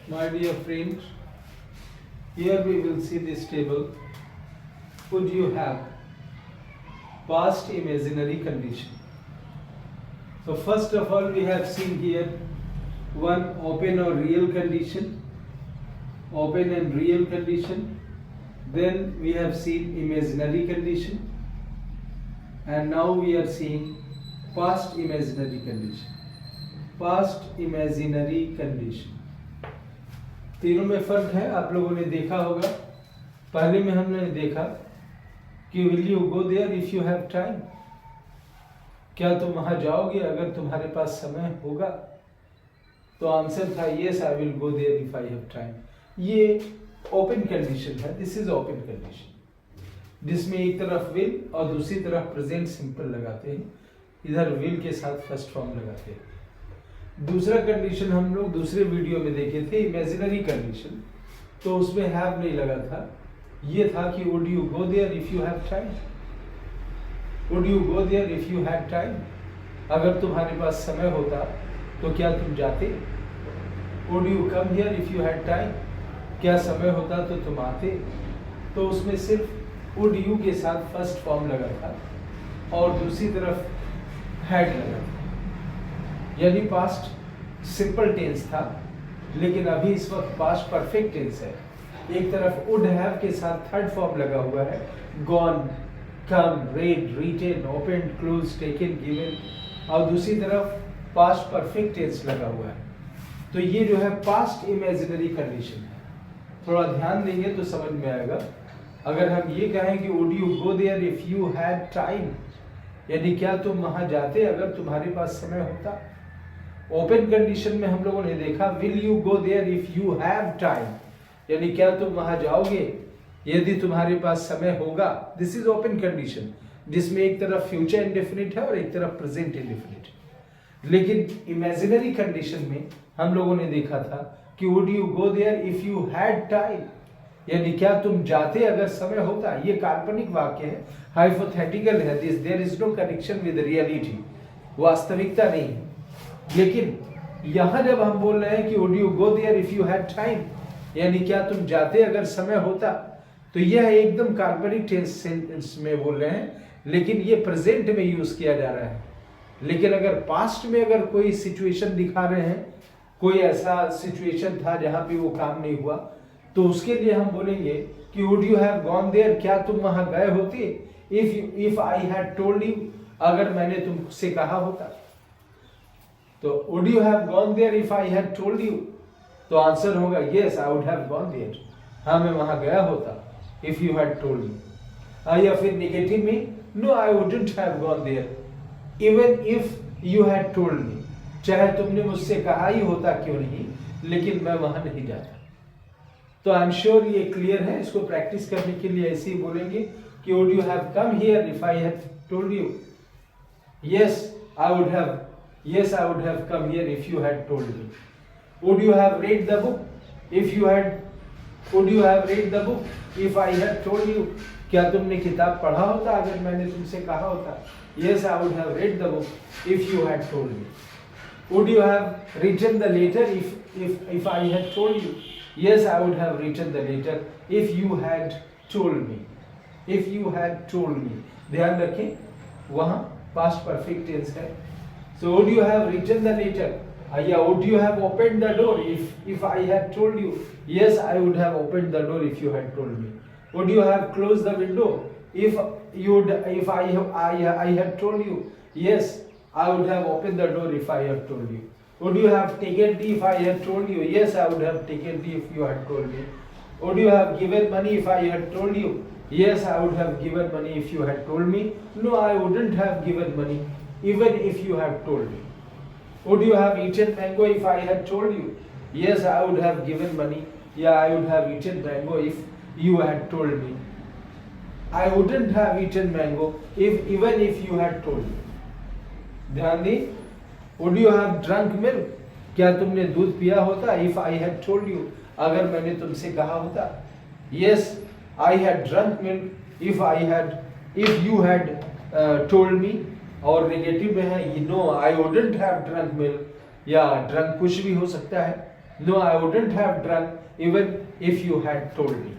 My dear friends, here we will see this table. Would you have past imaginary condition? So first of all, we have seen here one open or real condition, open and real condition. Then we have seen imaginary condition, and now we are seeing past imaginary condition. Past imaginary condition. तीनों में फर्क है, आप लोगों ने देखा होगा। पहले में हमने देखा कि will you go there if you have time, क्या तुम वहां जाओगे अगर तुम्हारे पास समय होगा? तो आंसर था yes I will go there if I have time. ये ओपन कंडीशन है, दिस इज ओपन कंडीशन, जिसमें एक तरफ विल और दूसरी तरफ प्रेजेंट सिंपल लगाते हैं। इधर विल के साथ फर्स्ट फॉर्म लगाते हैं। दूसरा कंडीशन हम लोग दूसरे वीडियो में देखे थे, इमेजिनरी कंडीशन, तो उसमें हैव नहीं लगा था। ये था कि would you go there if you have time, would you go there if you have time, अगर तुम्हारे पास समय होता तो क्या तुम जाते? Would you come here if you had time, क्या समय होता तो तुम आते? तो उसमें सिर्फ वुड यू के साथ फर्स्ट फॉर्म लगा था और दूसरी तरफ हैड लगा था, यानी पास्ट सिंपल टेंस था। लेकिन अभी इस वक्त पास्ट परफेक्ट टेंस है। एक तरफ वुड हैव के साथ थर्ड फॉर्म लगा हुआ है, gone, come, read, written, open, close, taken, given, और दूसरी तरफ पास्ट परफेक्ट टेंस लगा हुआ है। तो ये जो है पास्ट इमेजिनरी कंडीशन है। थोड़ा ध्यान देंगे तो समझ में आएगा। अगर हम ये कहें कि would you go there if you had time, यानी क्या तुम वहां जाते अगर तुम्हारे पास समय होता। ओपन कंडीशन में हम लोगों ने देखा will you go there if you have time, यानी क्या तुम वहां जाओगे यदि तुम्हारे पास समय होगा। दिस इज ओपन कंडीशन, जिसमें एक तरफ फ्यूचर इंडेफिनिट है और एक तरफ प्रेजेंट इंडेफिनिट। लेकिन इमेजिनरी कंडीशन में हम लोगों ने देखा था कि would you go there if you had time, यानी क्या तुम जाते अगर समय होता। ये काल्पनिक वाक्य है, हाइपोथेटिकल है, this there is no connection with reality, वास्तविकता नहीं है। लेकिन यहां जब हम बोल रहे हैं कि would you go there if you had time, यानी क्या तुम जाते अगर समय होता, तो यह एकदम काल्पनिक टेंस में बोल रहे हैं, लेकिन ये प्रेजेंट में यूज किया जा रहा है। लेकिन अगर पास्ट में अगर कोई सिचुएशन दिखा रहे हैं, कोई ऐसा सिचुएशन था जहां पे वो काम नहीं हुआ, तो उसके लिए हम बोलेंगे कि would you have gone there, क्या तुम वहां गए होते, if I had told you, अगर मैंने तुमसे कहा होता। तो would you have gone there if I had told you, तो आंसर होगा yes I would have gone there, हाँ मैं वहां गया होता if you had told me. या फिर नेगेटिव में no I wouldn't have gone there even if you had told मी, चाहे तुमने मुझसे कहा ही होता क्यों नहीं, लेकिन मैं वहां नहीं जाता। तो आई एम श्योर ये क्लियर है। इसको प्रैक्टिस करने के लिए ऐसे ही बोलेंगे कि would you have come here if I had told you, yes I would have, yes I would have come here if you had told me. Would you have read the book if you had, would you have read the book if I had told you, क्या तुमने किताब पढ़ा होता अगर मैंने तुमसे कहा होता। yes I would have read the book if you had told me. Would you have written the letter if I had told you, yes I would have written the letter if you had told me, if you had told me। ध्यान रखें वहां past perfect tense है। So would you have written the letter? Yeah, would you have opened the door if I had told you? Yes, I would have opened the door if you had told me. Would you have closed the window if I had told you? Yes, I would have opened the door if I had told you. Would you have taken tea if I had told you? Yes, I would have taken tea if you had told me. Would you have given money if I had told you? Yes, I would have given money if you had told me. No, I wouldn't have given money even if you have told me. Would you have eaten mango if I had told you? Yes, I would have given money. Yeah, I would have eaten mango if you had told me. I wouldn't have eaten mango even if you had told me. ध्यान दी। Would you have drunk milk? क्या तुमने दूध पिया होता if I had told you, अगर मैंने तुमसे कहा होता। Yes, I had drunk milk if you had told me। और नेगेटिव में है no I wouldn't have drunk milk, या ड्रंक कुछ भी हो सकता है, No, I wouldn't have drunk even if you had told me.